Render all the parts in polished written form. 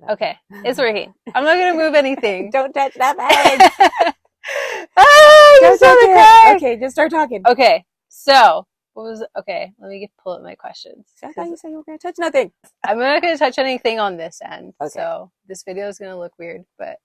Okay, it's working. I'm not gonna move anything. Don't touch that bag. Don't touch it. Okay, just start talking. Okay, so okay, let me pull up my questions. I thought you said you were going to touch nothing. I'm not going to touch anything on this end. Okay. So this video is going to look weird, but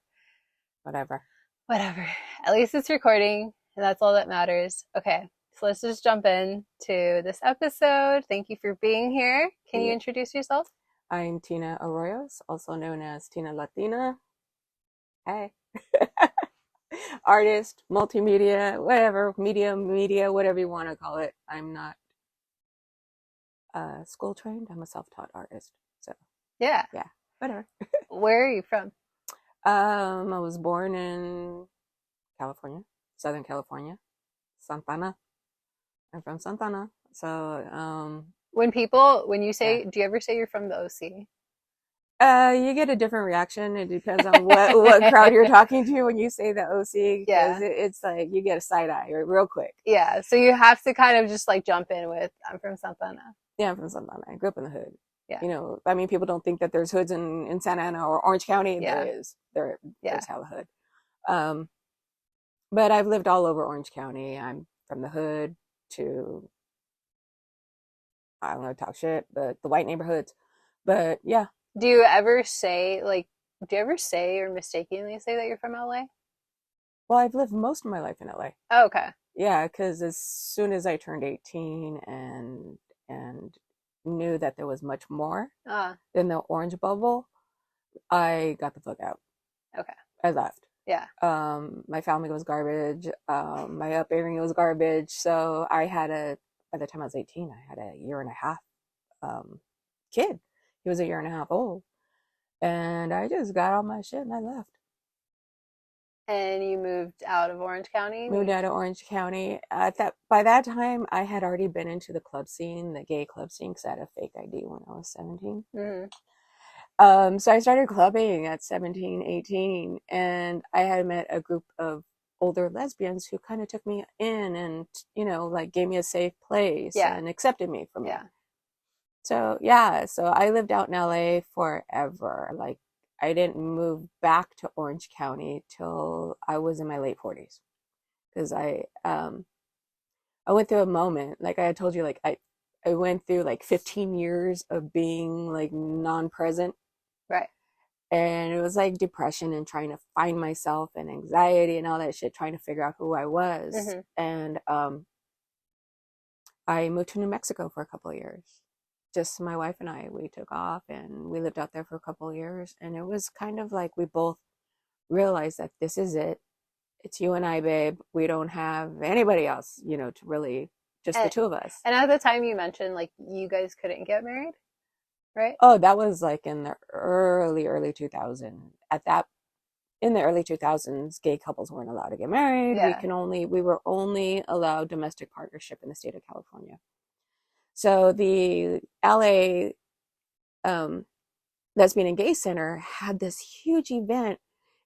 whatever. At least it's recording, and that's all that matters. Okay, so let's just jump in to this episode. Thank you for being here. Can you introduce yourself? I'm Tina Arroyos, also known as Tina Latina. Hey. Artist, multimedia, whatever, media, whatever you want to call it. I'm not school trained. I'm a self-taught artist. So yeah, whatever. Where are you from? I was born in California, Southern California, Santana. I'm from Santana. So when you say, do you ever say you're from the OC? You get a different reaction. It depends on what crowd you're talking to when you say the OC. Yeah. It's like you get a side eye real quick. Yeah. So you have to kind of just like jump in with, I'm from Santana. Yeah, I'm from Santana. I grew up in the hood. Yeah. You know, I mean, people don't think that there's hoods in Santa Ana or Orange County. Yeah. There is. There's hella hood. But I've lived all over Orange County. I'm from the hood to, I don't want to talk shit, but the white neighborhoods. But yeah. Do you ever say or mistakenly say that you're from LA? Well, I've lived most of my life in LA. Oh, okay. Yeah, because as soon as I turned 18 and knew that there was much more than the orange bubble, I got the fuck out. Okay. I left. Yeah. My family was garbage. My upbringing was garbage. So by the time I was 18, I had a year and a half kid. He was a year and a half old. And I just got all my shit and I left. And you moved out of Orange County? Moved out of Orange County. By that time, I had already been into the club scene, the gay club scene, because I had a fake ID when I was 17. Mm-hmm. So I started clubbing at 17, 18, and I had met a group of older lesbians who kind of took me in and, you know, like gave me a safe place and accepted me from it. So I lived out in LA forever. Like, I didn't move back to Orange County till I was in my late 40s. Because I went through a moment, like I had told you, like I went through like 15 years of being like non-present. Right. And it was like depression and trying to find myself and anxiety and all that shit, trying to figure out who I was. Mm-hmm. And I moved to New Mexico for a couple of years. Just my wife and I, we took off and we lived out there for a couple of years. And it was kind of like we both realized that this is it. It's you and I, babe. We don't have anybody else, you know, to really, just the two of us. And at the time you mentioned, like, you guys couldn't get married, right? Oh, that was like in the early 2000s. In the early 2000s, gay couples weren't allowed to get married. Yeah. We were only allowed domestic partnership in the state of California. So the LA Lesbian and Gay Center had this huge event,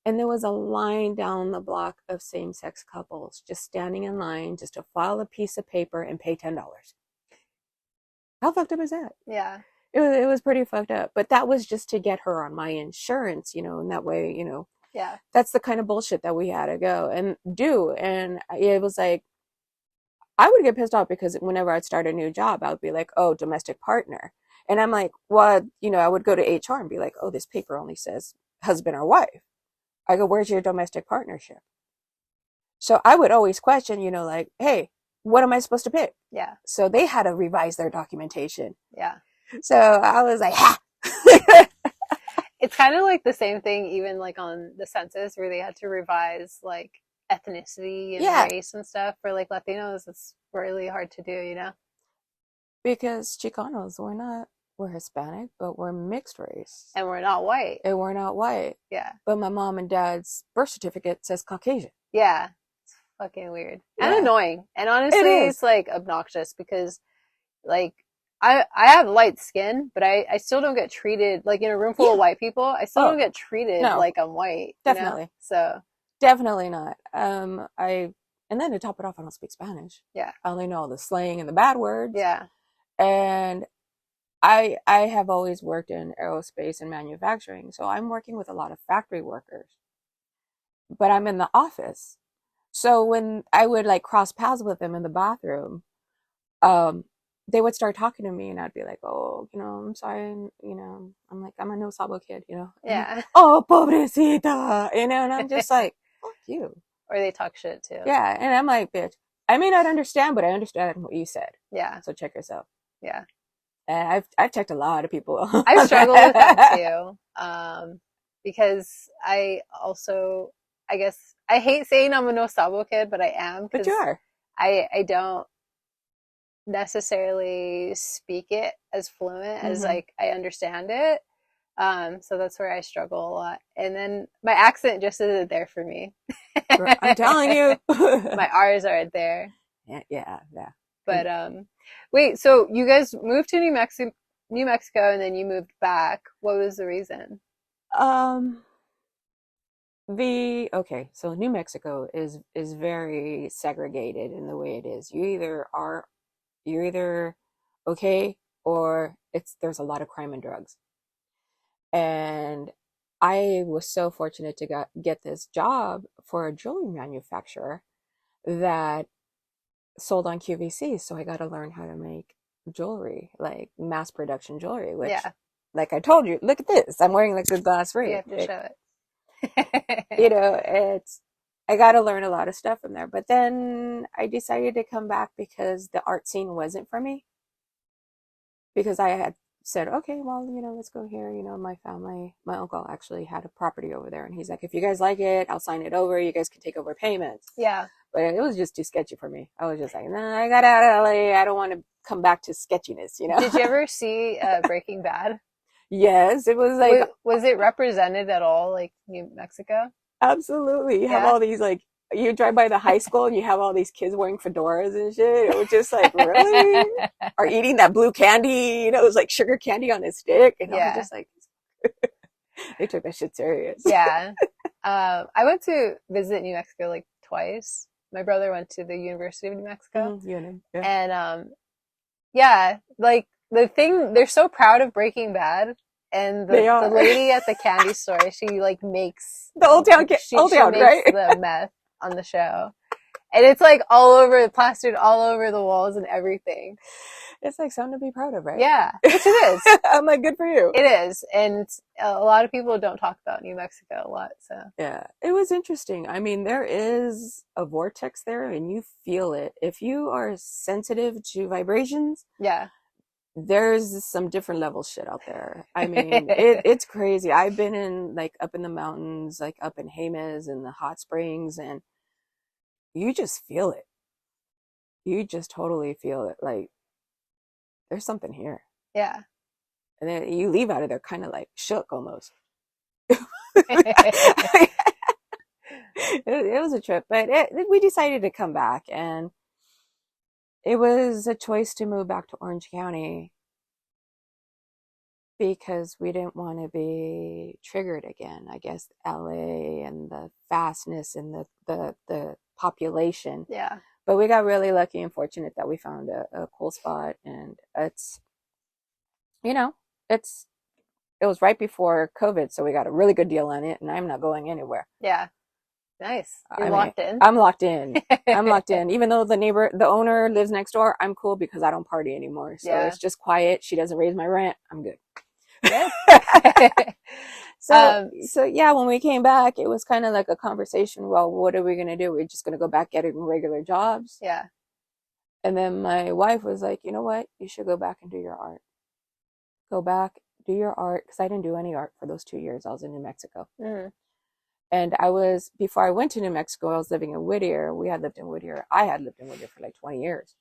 and there was a line down the block of same-sex couples just standing in line just to file a piece of paper and pay $10. How fucked up is that? Yeah. It was pretty fucked up. But that was just to get her on my insurance, you know, and that way, you know. Yeah. That's the kind of bullshit that we had to go and do. And it was like, I would get pissed off because whenever I'd start a new job, I would be like, oh, domestic partner. And I'm like, well, you know, I would go to HR and be like, oh, this paper only says husband or wife. I go, where's your domestic partnership? So I would always question, you know, like, hey, what am I supposed to pick? Yeah. So they had to revise their documentation. Yeah. So I was like, ha! It's kind of like the same thing, even like on the census where they had to revise like ethnicity and race and stuff. For like Latinos, it's really hard to do, you know? Because Chicanos, we're Hispanic, but we're mixed race. And we're not white. Yeah. But my mom and dad's birth certificate says Caucasian. Yeah. It's fucking weird. And annoying. And honestly, it's like obnoxious because like I have light skin, but I still don't get treated like in a room full of white people. I still don't get treated like I'm white. Definitely. You know? So definitely not. And then to top it off, I don't speak Spanish. Yeah. I only know all the slang and the bad words. Yeah. And I have always worked in aerospace and manufacturing, so I'm working with a lot of factory workers, but I'm in the office. So when I would like cross paths with them in the bathroom, um, they would start talking to me and I'd be like, oh, I'm sorry. I'm like, I'm a no sabo kid, Yeah. Oh, pobrecita, and I'm just like, fuck you. Or they talk shit too. Yeah. And I'm like, bitch, I may not understand, but I understand what you said. Yeah. So check yourself. Yeah. And I've checked a lot of people. I've struggled with that too. Because I also, I guess, I hate saying I'm a no sabo kid, but I am. But you are. I don't necessarily speak it as fluent as like I understand it. So that's where I struggle a lot. And then my accent just isn't there for me. I'm telling you. My R's aren't there. Yeah. But wait, so you guys moved to New Mexico, and then you moved back. What was the reason? Okay, so New Mexico is very segregated in the way it is. You're either okay or there's a lot of crime and drugs. And I was so fortunate to get this job for a jewelry manufacturer that sold on QVC. So I got to learn how to make jewelry, like mass production jewelry, which, like I told you, look at this. I'm wearing like a glass ring. You have to show it. I got to learn a lot of stuff from there. But then I decided to come back because the art scene wasn't for me. Because I had said, okay, well, let's go here. My family, my uncle actually had a property over there. And he's like, if you guys like it, I'll sign it over. You guys can take over payments. Yeah. But it was just too sketchy for me. I was just like, nah, I got out of LA. I don't want to come back to sketchiness, Did you ever see Breaking Bad? Yes, it was like. Was it represented at all, like New Mexico? Absolutely. You have all these like, you drive by the high school and you have all these kids wearing fedoras and shit. It was just like, really? Or eating that blue candy, it was like sugar candy on a stick. And I was just like, they took that shit serious. Yeah. I went to visit New Mexico like twice. My brother went to the University of New Mexico. And like the thing, they're so proud of Breaking Bad. And the lady at the candy store, she like makes the Old Town, right? The meth on the show, and it's like all over, plastered all over the walls and everything. It's like something to be proud of, right? Yeah, which it is. I'm like, good for you. It is, and a lot of people don't talk about New Mexico a lot. So yeah, it was interesting. I mean, there is a vortex there, and you feel it if you are sensitive to vibrations. Yeah. There's some different level shit out there. I mean, it's crazy. I've been in like up in the mountains, like up in Jemez and the hot springs, and you just feel it. You just totally feel it. Like there's something here. Yeah. And then you leave out of there kind of like shook almost. It was a trip, but we decided to come back, and it was a choice to move back to Orange County because we didn't want to be triggered again. I guess LA and the fastness and the population. Yeah. But we got really lucky and fortunate that we found a cool spot, and it was right before COVID, so we got a really good deal on it, and I'm not going anywhere. Yeah. Nice. You're locked in. I'm locked in. I'm locked in. Even though the owner lives next door, I'm cool because I don't party anymore. So it's just quiet. She doesn't raise my rent. I'm good. Yeah. So yeah, when we came back, it was kind of like a conversation. Well, what are we going to do? We're just going to go back getting regular jobs. Yeah. And then my wife was like, you know what? You should go back and do your art. Go back, do your art. Because I didn't do any art for those 2 years I was in New Mexico. Mm. And before I went to New Mexico, I was living in Whittier. I had lived in Whittier for like 20 years.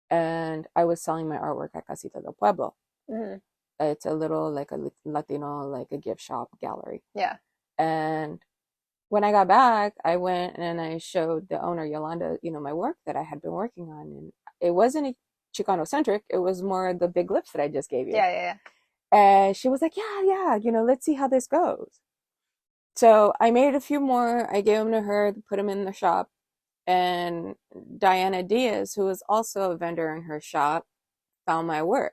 And I was selling my artwork at Casita del Pueblo. Mm-hmm. It's a little like a Latino, like a gift shop gallery. Yeah. And when I got back, I went and I showed the owner, Yolanda, my work that I had been working on. And it wasn't Chicano centric. It was more the big lips that I just gave you. Yeah. And she was like, yeah, let's see how this goes. So I made a few more. I gave them to her, put them in the shop. And Diana Diaz, who was also a vendor in her shop, found my work.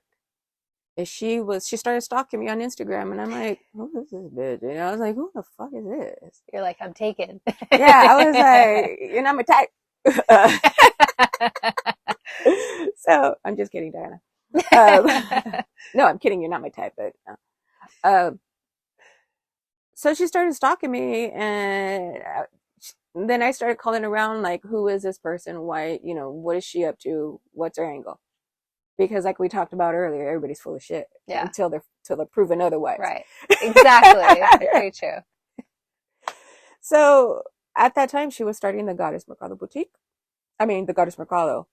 she started stalking me on Instagram, and I'm like, who is this bitch? You know, I was like, who the fuck is this? You're like, I'm taken. Yeah, I was like, you're not my type. So I'm just kidding, Diana. No, I'm kidding. You're not my type, but so she started stalking me, and then I started calling around, like, who is this person? Why, you know, what is she up to? What's her angle? Because, like we talked about earlier, everybody's full of shit until they're proven otherwise. Right. Exactly. Very true. So at that time, she was starting the Goddess Mercado boutique. I mean, the Goddess Mercado.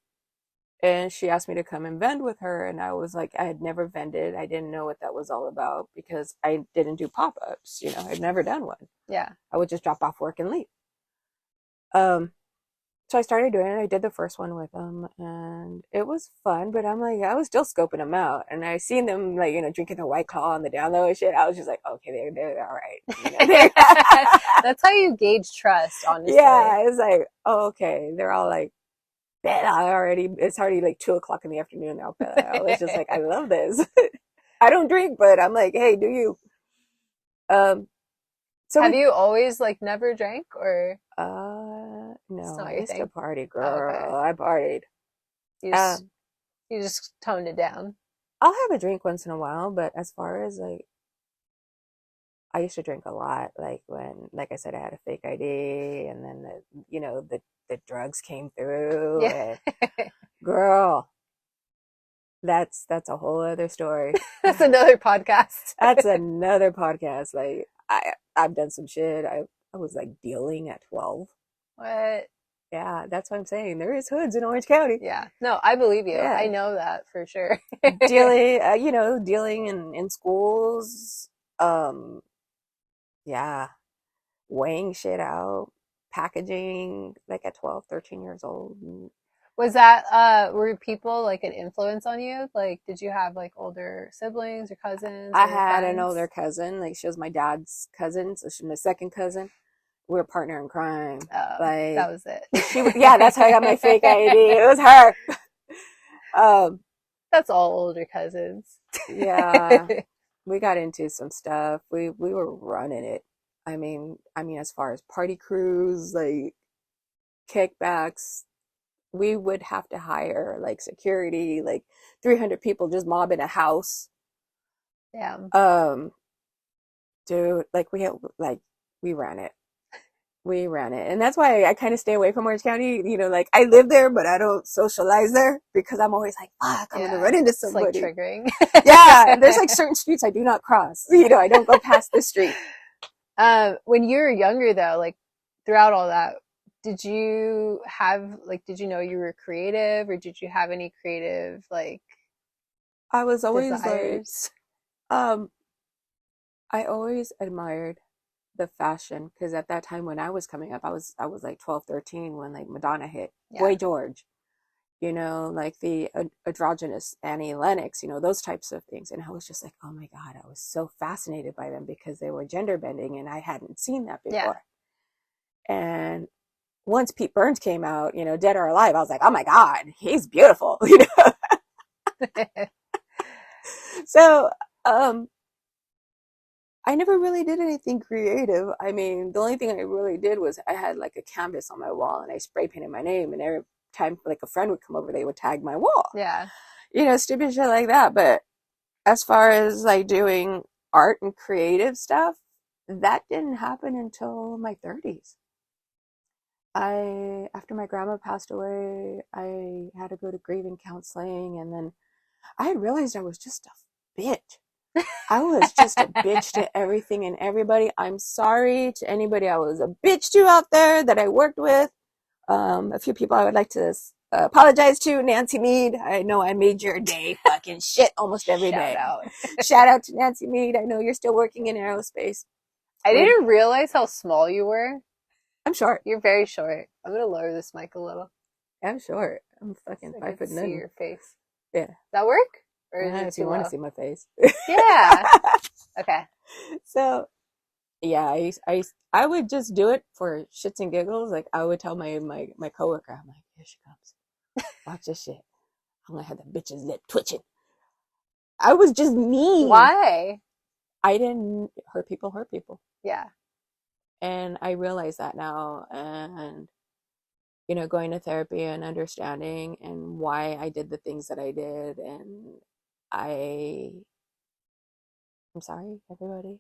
And she asked me to come and vend with her. And I was like, I had never vended. I didn't know what that was all about because I didn't do pop-ups. You know, I'd never done one. Yeah. I would just drop off work and leave. So I started doing it. I did the first one with them, and it was fun. But I'm like, I was still scoping them out, and I seen them, like, you know, drinking their White Claw on the down low and shit. I was just like, okay, they're all right. You know, that's how you gauge trust, honestly. Yeah, it's like, oh, okay, they're all like, it's already like 2:00 in the afternoon now. I was just like, I love this. I don't drink, but I'm like, hey, do you? So have you always like never drank, or? No, I used to party, girl. Oh, okay. I partied. You just toned it down. I'll have a drink once in a while, but as far as like, I used to drink a lot. Like when, like I said, I had a fake ID, and then the drugs came through. Yeah. And, girl, that's a whole other story. That's another podcast. That's another podcast. Like I've done some shit. I was like dealing at 12. What? Yeah, that's what I'm saying. There is hoods in Orange County. Yeah. No, I believe you. Yeah. I know that for sure. Dealing in schools. Yeah. Weighing shit out, packaging, like at 12, 13 years old. Was that, were people like an influence on you? Like, did you have like older siblings or cousins? I had an older cousin. Like, she was my dad's cousin, so she's my second cousin. We were partner in crime. Oh, like, that was it. Yeah, that's how I got my fake ID. It was her. That's all older cousins. Yeah. We got into some stuff. We were running it. I mean, as far as party crews, like kickbacks, we would have to hire like security, like 300 people just mobbing a house. Yeah. Dude, like we ran it. We ran it. And that's why I kind of stay away from Orange County. You know, like I live there, but I don't socialize there because I'm always like, fuck, I'm gonna run into somebody. It's like triggering. Yeah. There's like certain streets I do not cross. You know, I don't go past this street. When you were younger though, like throughout all that, did you know you were creative, or did you have any creative, like, I was always desires? Like, I always admired the fashion, because at that time when I was coming up, I was like 12, 13 when like Madonna hit, Boy George, you know, like the androgynous Annie Lennox, you know, those types of things. And I was just like, oh my God, I was so fascinated by them because they were gender bending and I hadn't seen that before. Yeah. And once Pete Burns came out, you know, Dead or Alive, I was like, oh my God, he's beautiful, you know? So, I never really did anything creative. I mean, the only thing I really did was I had like a canvas on my wall and I spray painted my name, and every time like a friend would come over, they would tag my wall. Yeah. You know, stupid shit like that. But as far as like doing art and creative stuff, that didn't happen until my 30s. After my grandma passed away, I had to go to grieving counseling, and then I realized I was just a bitch. I was just a bitch to everything and everybody. I'm sorry to anybody I was a bitch to out there that I worked with. A few people I would like to apologize to. Nancy Mead, I know I made your day fucking shit almost every day. Shout out to Nancy Mead. I know you're still working in aerospace. I didn't realize how small you were. I'm short. You're very short. I'm going to lower this mic a little. I'm short. I'm fucking 5'9". See your face. Yeah. Does that work? Or is it if you want to see my face. Yeah. Okay. So, yeah, I would just do it for shits and giggles. Like, I would tell my coworker, I'm like, here she comes. Watch this shit. I'm gonna have the bitch's lip twitching. I was just mean. Why? I didn't hurt people. Yeah. And I realize that now. And, going to therapy and understanding and why I did the things that I did. And I'm sorry, everybody.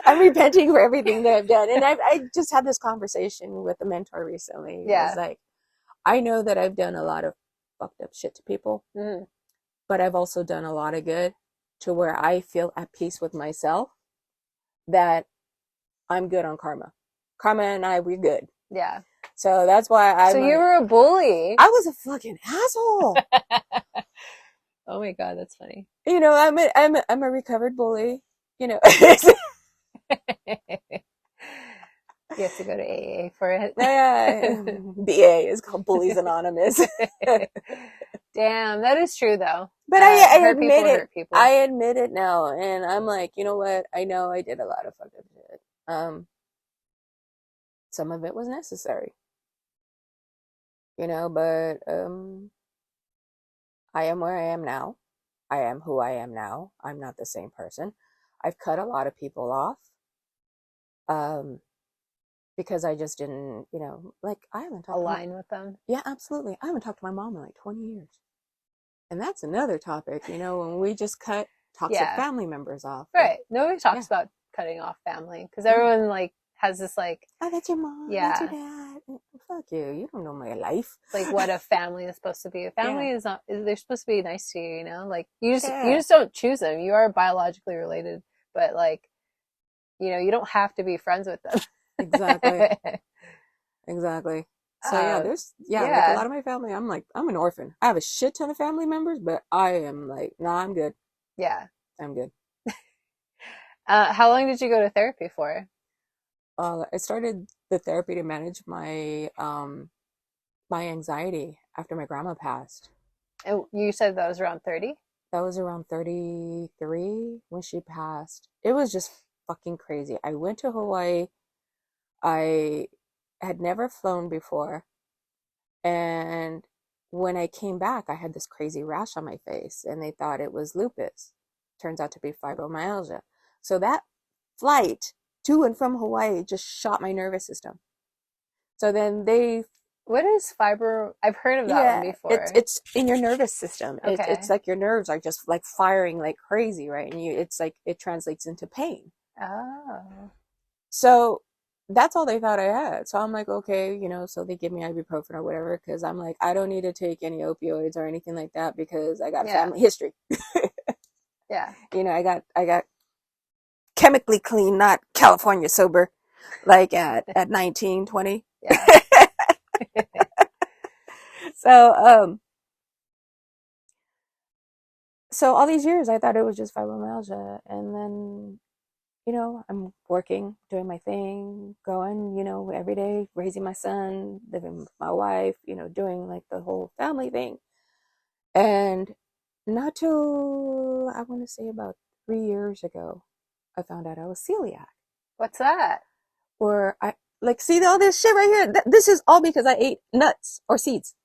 I'm repenting for everything that I've done. And I just had this conversation with a mentor recently. Yeah. It was like, I know that I've done a lot of fucked up shit to people, but I've also done a lot of good to where I feel at peace with myself that I'm good on karma. Karma and I, we're good. Yeah. So that's why So you were a bully. I was a fucking asshole. Oh my God, that's funny. I'm a recovered bully. You have to go to AA for it. Yeah. BA is called Bullies Anonymous. Damn, that is true though. But I admit it. Hurt people. I admit it now, and I'm like, you know what? I know I did a lot of fucked up shit. Some of it was necessary, but I am where I am now. I am who I am now. I'm not the same person. I've cut a lot of people off, because I just didn't, I haven't talked align with them. Yeah, absolutely. I haven't talked to my mom in like 20 years. And that's another topic, when we just cut toxic family members off. Right. Nobody talks about cutting off family because everyone like has this like, oh, that's your mom. Yeah. That's your dad. Fuck you. You don't know my life. Like what a family is supposed to be. A family is not, they're supposed to be nice to you, like you just don't choose them. You are biologically related, but like, you don't have to be friends with them. Exactly. So there's like a lot of my family. I'm an orphan. I have a shit ton of family members, but I am like, nah, I'm good. Yeah, I'm good. How long did you go to therapy for? I started the therapy to manage my my anxiety after my grandma passed. And you said that was around 30? That was around 33 when she passed. It was just fucking crazy. I went to Hawaii. I had never flown before. And when I came back, I had this crazy rash on my face and they thought it was lupus. Turns out to be fibromyalgia. So that flight to and from Hawaii just shot my nervous system. So then what is fibro? I've heard of that one before. It's in your nervous system. Okay. It's like your nerves are just like firing like crazy, right? And it's like it translates into pain. Oh. So that's all they thought I had. So I'm like, okay, so they give me ibuprofen or whatever because I'm like, I don't need to take any opioids or anything like that because I got family history. Yeah. I got chemically clean, not California sober, like at 19, 20. Yeah. So all these years I thought it was just fibromyalgia, and then I'm working, doing my thing, going, every day, raising my son, living with my wife, doing like the whole family thing. And not till I want to say about 3 years ago, I found out I was celiac. What's that? Or I see all this shit right here. This is all because I ate nuts or seeds.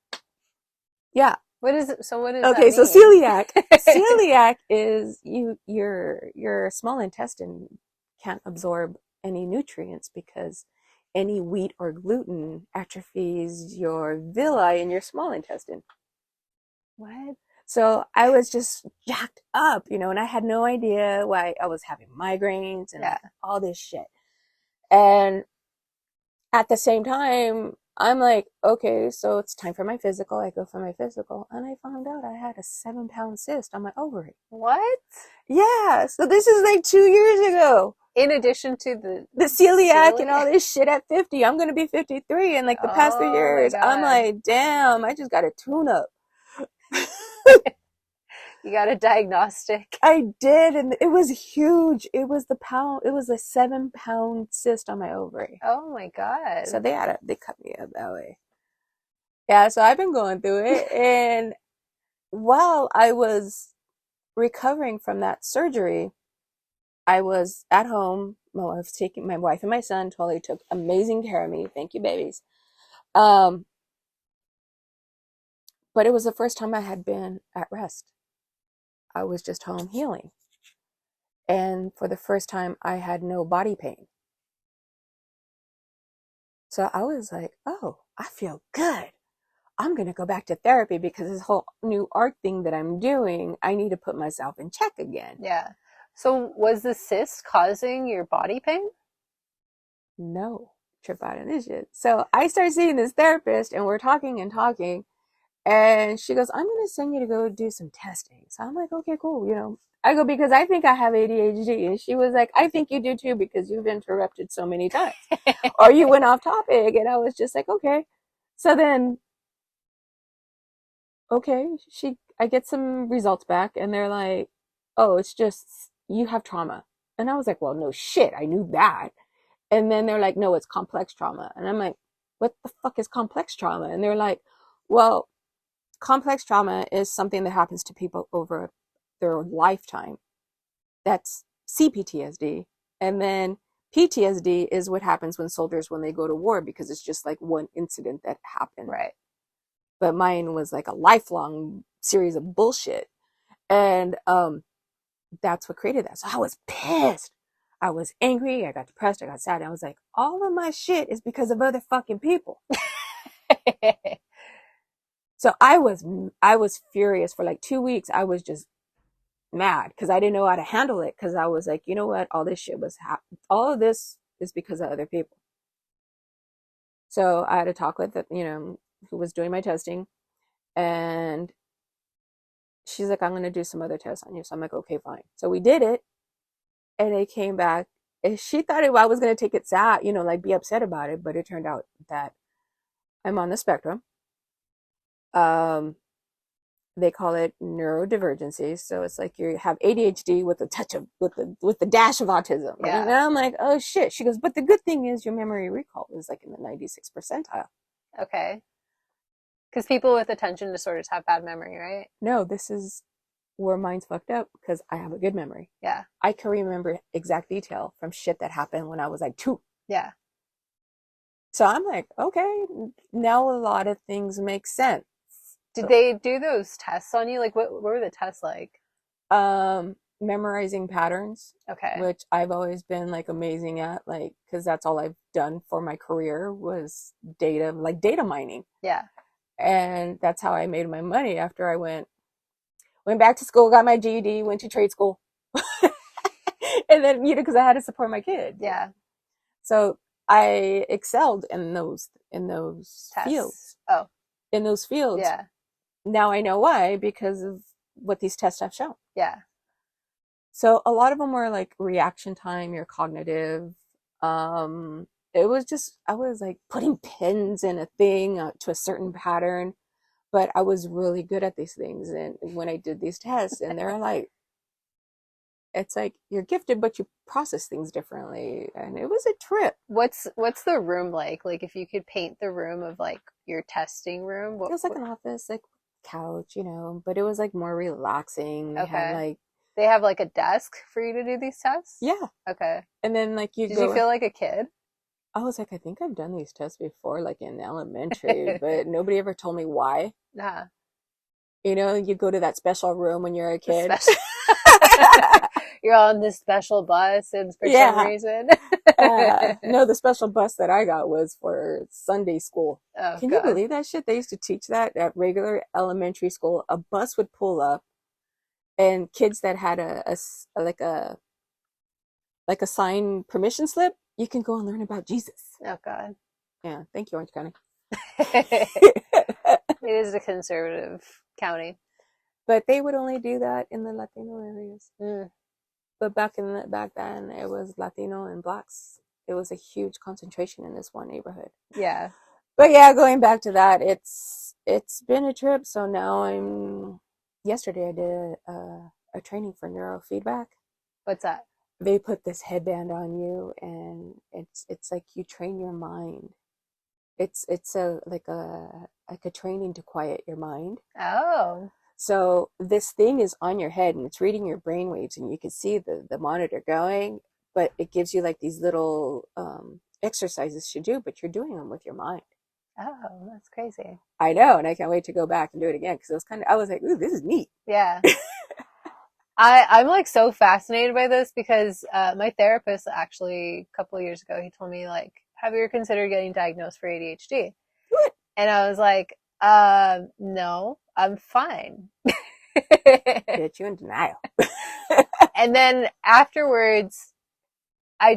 Yeah. What is it? So what is okay? That so celiac. Celiac is your small intestine can't absorb any nutrients because any wheat or gluten atrophies your villi in your small intestine. What? So I was just jacked up, and I had no idea why I was having migraines and all this shit. And at the same time, I'm like, okay, so it's time for my physical. I go for my physical, and I found out I had a 7-pound cyst on my ovary. What? Yeah. So this is like 2 years ago. In addition to the celiac and all this shit at 50, I'm going to be 53. And like the past 3 years, I'm like, damn, I just got a tune up. You got a diagnostic. I did. And it was huge. It was a 7-pound cyst on my ovary. Oh my God. So they cut me up that way. Yeah. So I've been going through it. And while I was recovering from that surgery, I was at home. My wife and my son totally took amazing care of me. Thank you, babies. But But it was the first time I had been at rest. I was just home healing. And for the first time, I had no body pain. So I was like, oh, I feel good. I'm going to go back to therapy because this whole new art thing that I'm doing, I need to put myself in check again. Yeah. So was the cyst causing your body pain? No, trip out of this shit. So I started seeing this therapist and we're talking and talking. And she goes, I'm going to send you to go do some testing. So I'm like, okay, cool. You know, I go, because I think I have ADHD. And she was like, I think you do too, because you've interrupted so many times. Or you went off topic. And I was just like, okay. So then, okay, I get some results back and they're like, oh, it's just, you have trauma. And I was like, well, no shit. I knew that. And then they're like, no, it's complex trauma. And I'm like, what the fuck is complex trauma? And they're like, well, complex trauma is something that happens to people over their lifetime. That's CPTSD. And then PTSD is what happens when soldiers, when they go to war, because it's just like one incident that happened. Right. But mine was like a lifelong series of bullshit. And that's what created that. So I was pissed. I was angry. I got depressed. I got sad. I was like, all of my shit is because of other fucking people. So I was furious for like 2 weeks. I was just mad because I didn't know how to handle it. Because I was like, you know what? All this shit was all of this is because of other people. So I had to talk with who was doing my testing, and she's like, I'm gonna do some other tests on you. So I'm like, okay, fine. So we did it, and it came back. And she thought I was gonna take it sad, like be upset about it, but it turned out that I'm on the spectrum. They call it neurodivergency. So it's like you have ADHD with a touch of with the dash of autism. Yeah. And I'm like, oh shit. She goes, but the good thing is your memory recall is like in the 96th percentile. Okay. Because people with attention disorders have bad memory, right? No, this is where mine's fucked up because I have a good memory. Yeah. I can remember exact detail from shit that happened when I was like 2. Yeah. So I'm like, okay, now a lot of things make sense. Did they do those tests on you? Like, what were the tests like? Memorizing patterns. Okay. Which I've always been like amazing at, like, because that's all I've done for my career was data mining. Yeah. And that's how I made my money after I went back to school, got my GED, went to trade school. And then, because I had to support my kid. Yeah. So I excelled in those tests. Fields. Oh. In those fields. Yeah. Now I know why, because of what these tests have shown. Yeah. So a lot of them were like reaction time, your cognitive. It was just, I was like putting pins in a thing to a certain pattern, but I was really good at these things. And when I did these tests, and they're like, it's like you're gifted, but you process things differently. And it was a trip. What's the room like? Like, if you could paint the room of like your testing room, it was like an office, like couch, but it was like more relaxing. They have like a desk for you to do these tests? Yeah. Okay. And then like Did you feel like a kid? I was like, I think I've done these tests before, like in elementary, but nobody ever told me why. Nah. You go to that special room when you're a kid. You're on this special bus, and for some reason. No, the special bus that I got was for Sunday school. Oh, Can you believe that shit? They used to teach that at regular elementary school. A bus would pull up, and kids that had a signed permission slip, you can go and learn about Jesus. Oh God. Yeah, thank you, Orange County. It is a conservative county. But they would only do that in the Latino areas. Mm. But back then, it was Latino and Blacks. It was a huge concentration in this one neighborhood. Yeah. But yeah, going back to that, it's been a trip. So now yesterday I did a training for neurofeedback. What's that? They put this headband on you, and it's like you train your mind. It's like a training to quiet your mind. Oh. So this thing is on your head, and it's reading your brain waves, and you can see the monitor going, but it gives you like these little exercises to do, but you're doing them with your mind. Oh, that's crazy. I know, and I can't wait to go back and do it again because it was I was like, ooh, this is neat. Yeah. I'm like so fascinated by this because my therapist actually a couple of years ago, he told me like, have you ever considered getting diagnosed for ADHD? What? And I was like, no, I'm fine. Bitch, you in denial. And then afterwards, I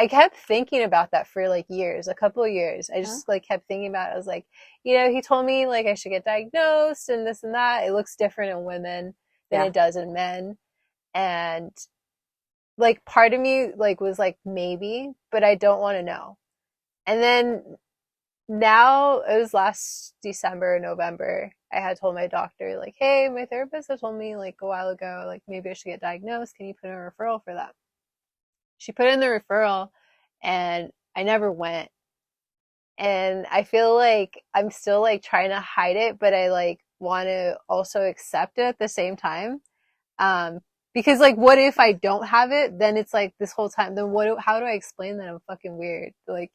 kept thinking about that for like years, a couple of years. I just like kept thinking about it. I was like, he told me like I should get diagnosed and this and that. It looks different in women than it does in men. And like part of me like was like maybe, but I don't want to know. And then now it was last December, November, I had told my doctor like, hey, my therapist had told me like a while ago, like maybe I should get diagnosed. Can you put in a referral for that? She put in the referral and I never went. And I feel like I'm still like trying to hide it, but I like want to also accept it at the same time. Because like, what if I don't have it? Then it's like this whole time, then how do I explain that I'm fucking weird? Like,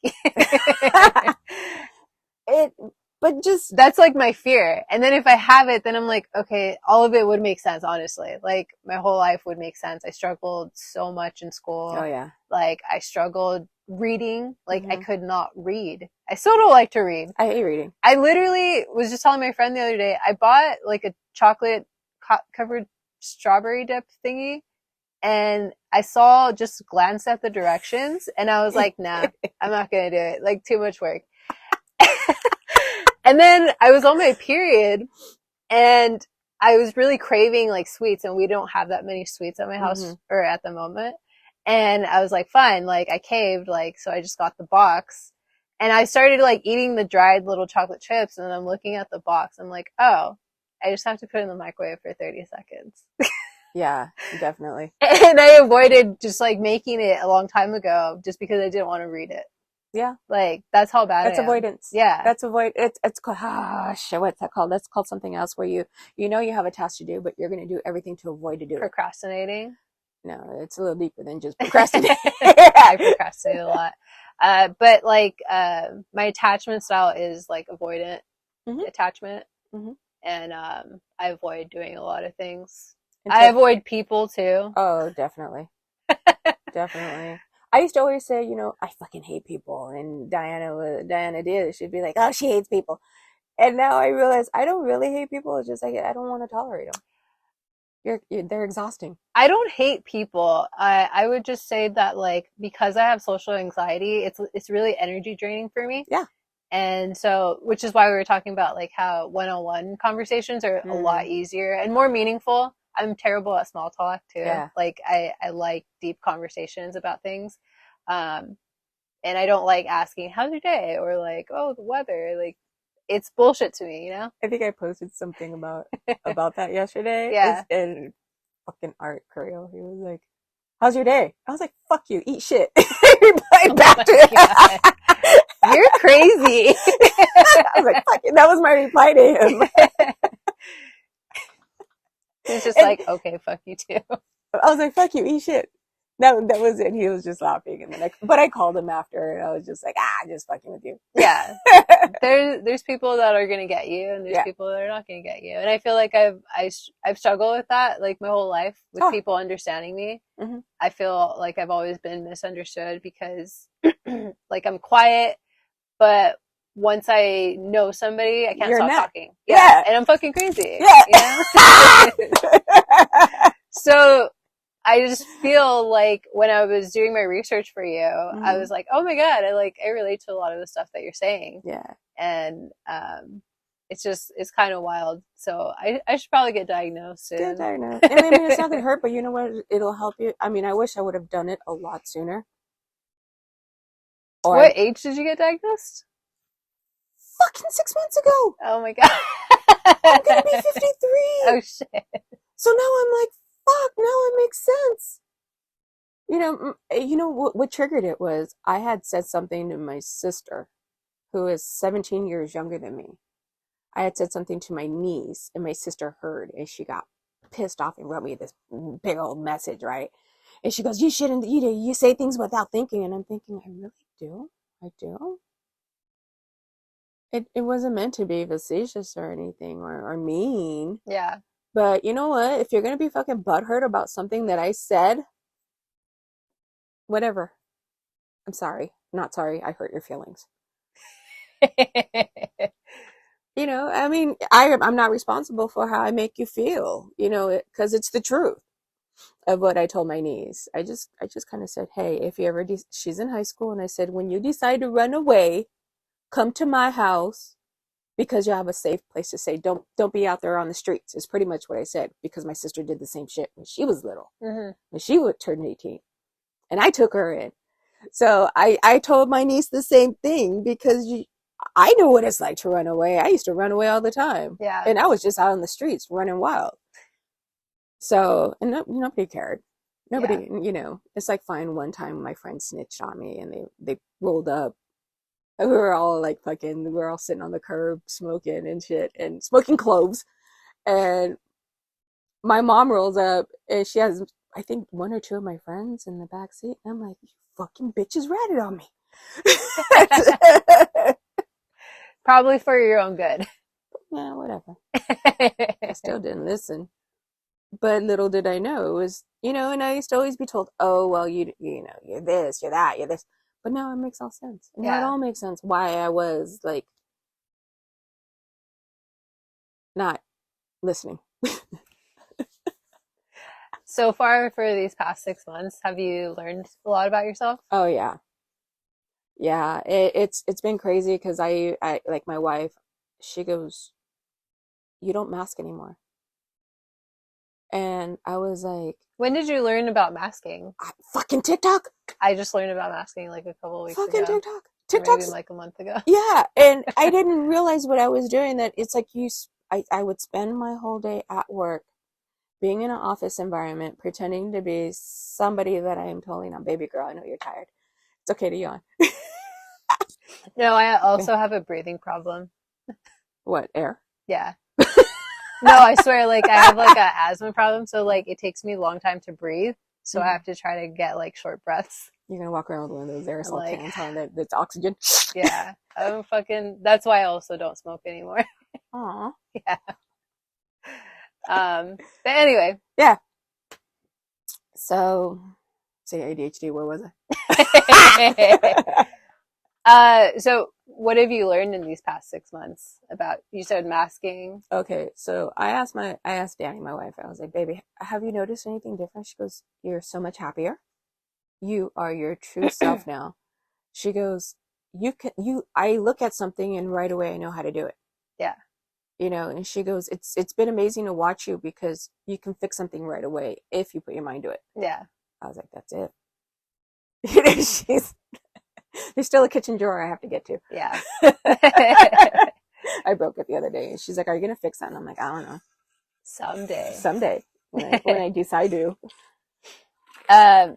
but just, that's like my fear. And then if I have it, then I'm like, okay, all of it would make sense, honestly. Like my whole life would make sense. I struggled so much in school. Oh yeah. Like I struggled reading. Like I could not read. I still don't like to read. I hate reading. I literally was just telling my friend the other day, I bought like a chocolate covered strawberry dip thingy. And I just glanced at the directions and I was like, nah, I'm not going to do it. Like too much work. And then I was on my period and I was really craving like sweets and we don't have that many sweets at my house or at the moment. And I was like, fine, like I caved, like, so I just got the box and I started like eating the dried little chocolate chips and I'm looking at the box. I'm like, oh, I just have to put it in the microwave for 30 seconds. Yeah, definitely. And I avoided just like making it a long time ago just because I didn't want to read it. Yeah. Like that's how bad that's avoidance. Yeah. That's it's called shit, what's that called? That's called something else where you have a task to do, but you're gonna do everything to avoid to do it. Procrastinating. No, it's a little deeper than just procrastinating. I procrastinate a lot. But like my attachment style is like avoidant attachment. And I avoid doing a lot of things. I avoid people too. Oh, definitely. Definitely. I used to always say, I fucking hate people. And Diana did. She'd be like, oh, she hates people. And now I realize I don't really hate people. It's just like, I don't want to tolerate them. They're exhausting. I don't hate people. I would just say that like, because I have social anxiety, it's really energy draining for me. Yeah. And so, which is why we were talking about like how one-on-one conversations are a lot easier and more meaningful. I'm terrible at small talk too. Yeah. Like I like deep conversations about things. And I don't like asking, how's your day? Or like, oh, the weather. Like it's bullshit to me, I think I posted something about that yesterday. Yeah. And fucking Art Creel, he was like, how's your day? I was like, fuck you, eat shit. Replied back to it. You're crazy. I was like, fuck it. That was my reply to him. He's just like, okay, fuck you too. I was like, fuck you, eat shit. That was it. He was just laughing. And then but I called him after and I was just like, just fucking with you. Yeah. There's people that are going to get you and there's people that are not going to get you. And I feel like I've struggled with that like my whole life with people understanding me. I feel like I've always been misunderstood because like I'm quiet, but once I know somebody, I can't stop talking. Yeah. And I'm fucking crazy. Yeah. So I just feel like when I was doing my research for you, I was like, oh my God, I relate to a lot of the stuff that you're saying. Yeah. And it's kind of wild. So I should probably get diagnosed soon. Get diagnosed. And I mean, it's not going to hurt, but you know what? It'll help you. I mean, I wish I would have done it a lot sooner. What age did you get diagnosed? Fucking 6 months ago. Oh my God. I'm going to be 53. Oh shit. So now I'm like, fuck, now it makes sense. You know what triggered it was I had said something to my sister, who is 17 years younger than me. I had said something to my niece, and my sister heard, and she got pissed off and wrote me this big old message, right? And she goes, you shouldn't, you say things without thinking. And I'm thinking, I really do? I do? it wasn't meant to be facetious or anything or mean. Yeah. But you know what? If you're gonna be fucking butthurt about something that I said, whatever. I'm sorry. Not sorry. I hurt your feelings. You know, I mean, I'm not responsible for how I make you feel, you know, because it's the truth of what I told my niece. I just kind of said, hey, if you ever, she's in high school, and I said, when you decide to run away, come to my house because you have a safe place to stay. Don't be out there on the streets. Is pretty much what I said, because my sister did the same shit when she was little, when she would turn 18, and I took her in. So I told my niece the same thing, because I know what it's like to run away. I used to run away all the time. Yeah. And I was just out on the streets running wild. So, and nobody cared. Nobody, you know, it's like fine. One time my friend snitched on me, and they rolled up. And we were all like we were all sitting on the curb smoking and shit, and smoking cloves. And my mom rolls up, and she has, I think, one or two of my friends in the back seat. And I'm like, you fucking bitches ratted on me. Probably for your own good. Yeah, whatever. I still didn't listen. But little did I know it was, you know, and I used to always be told, oh, well, you know, you're this, you're that, you're this. But now it makes all sense. And now it all makes sense why I was like not listening. So far for these past 6 months, have you learned a lot about yourself? Oh yeah. Yeah, it's been crazy, because I like, my wife, she goes, you don't mask anymore. And I was like, when did you learn about masking? Fucking TikTok. I just learned about masking like a couple of weeks fucking ago. TikTok. Maybe like a month ago. Yeah, and I didn't realize what I was doing, that it's like I would spend my whole day at work, being in an office environment, pretending to be somebody that I am totally not. Baby girl, I know you're tired. It's okay to yawn. No, I also have a breathing problem. What, air? Yeah. No, I swear, like, I have like a asthma problem, so like it takes me a long time to breathe, so I have to try to get like short breaths. You're gonna walk around with one of those aerosol cans on that's oxygen. Yeah, I'm fucking. That's why I also don't smoke anymore. Aw. Yeah. But anyway. Yeah. So, say ADHD. Where was I? So what have you learned in these past 6 months about? You said masking. Okay, so I asked Danny, my wife. I was like, "Baby, have you noticed anything different?" She goes, "You're so much happier. You are your true self now." She goes, I look at something and right away I know how to do it. Yeah. You know, and she goes, it's been amazing to watch you, because you can fix something right away if you put your mind to it. Yeah. I was like, that's it. You know, there's still a kitchen drawer I have to get to. Yeah. I broke it the other day, and she's like, are you going to fix that? And I'm like, I don't know. Someday. When I decide to.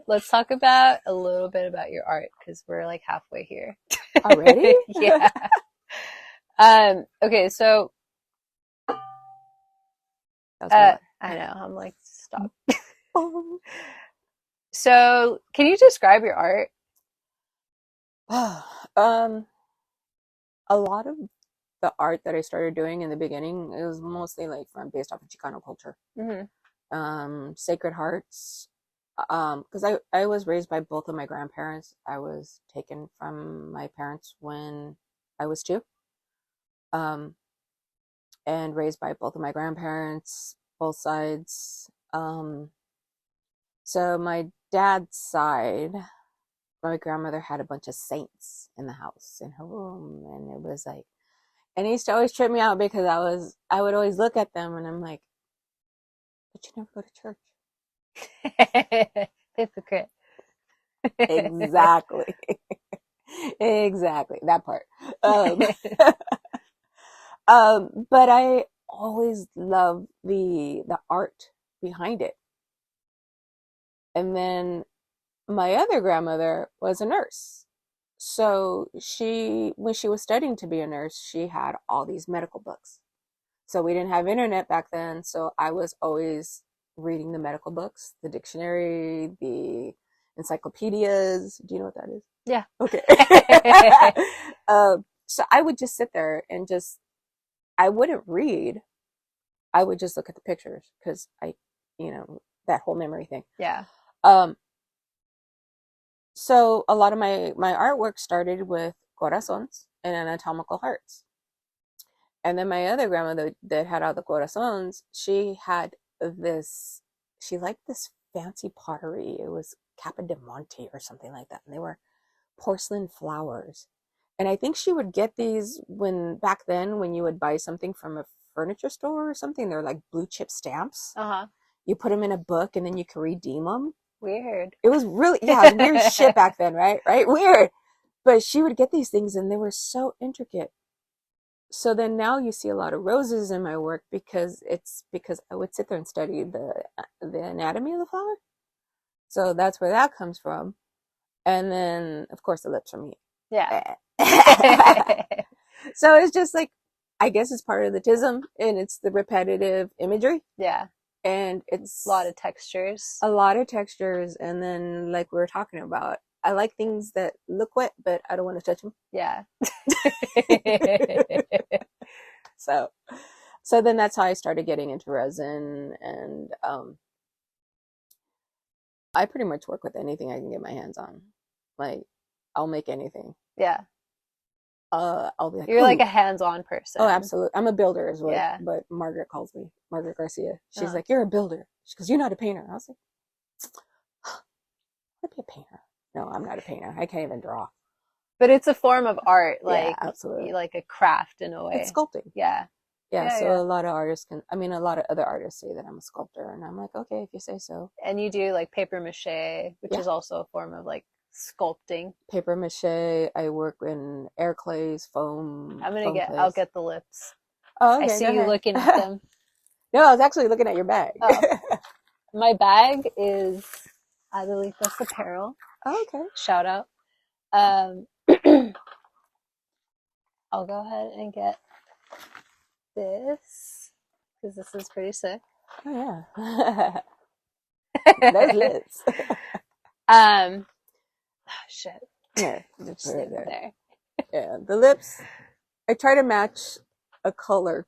Let's talk about a little bit about your art, because we're like halfway here. Already? Yeah. Okay, so I know, I'm like, stop. So can you describe your art? A lot of the art that I started doing in the beginning, it was mostly like based off of Chicano culture. Sacred Hearts, because I was raised by both of my grandparents. I was taken from my parents when I was 2, and raised by both of my grandparents, both sides. So my dad's side, my grandmother had a bunch of saints in the house, in her room, and it was like, and he used to always trip me out, because I would always look at them, and I'm like, but you never go to church. Hypocrite. Exactly. Exactly, that part. But I always loved the art behind it. And then my other grandmother was a nurse. So when she was studying to be a nurse, she had all these medical books. So we didn't have internet back then. So I was always reading the medical books, the dictionary, the encyclopedias. Do you know what that is? Yeah. Okay. so I would just sit there and I wouldn't read. I would just look at the pictures because that whole memory thing. Yeah. So a lot of my artwork started with corazones and anatomical hearts. And then my other grandmother that had all the corazones, she liked this fancy pottery. It was Capodimonte or something like that. And they were porcelain flowers. And I think she would get these back then when you would buy something from a furniture store or something. They're like blue chip stamps. Uh-huh. You put them in a book and then you could redeem them. Weird. It was really, it was weird shit back then, right? Weird. But she would get these things and they were so intricate. So then now you see a lot of roses in my work because I would sit there and study the anatomy of the flower. So that's where that comes from. And then, of course, the lips are me. Yeah. So it's just like, I guess it's part of the tism and it's the repetitive imagery. Yeah. And it's a lot of textures. And then, like we were talking about, I like things that look wet, but I don't want to touch them. Yeah. So then that's how I started getting into resin, and I pretty much work with anything I can get my hands on. Like, I'll make anything. Yeah. I'll be like, you're like a hands-on person. Oh, absolutely. I'm a builder as well. Yeah. But Margaret calls me, Margaret Garcia. She's like, you're a builder. She goes, you're not a painter. I was like, I'd be a painter. No, I'm not a painter. I can't even draw. But it's a form of art, like, yeah, absolutely. Like a craft in a way. It's sculpting. Yeah. So a lot of artists a lot of other artists say that I'm a sculptor, and I'm like, okay, if you say so. And you do like paper mache, which is also a form of like sculpting. Paper mache. I work in air clays, foam. I'll get the lips. Oh, okay. I see you looking at them. No, I was actually looking at your bag. Oh. My bag is Adelitas Apparel. Oh, okay. Shout out. I'll go ahead and get this because this is pretty sick. Oh yeah. Those lips. Oh, shit. Yeah, just put it there. Yeah, the lips. I try to match a color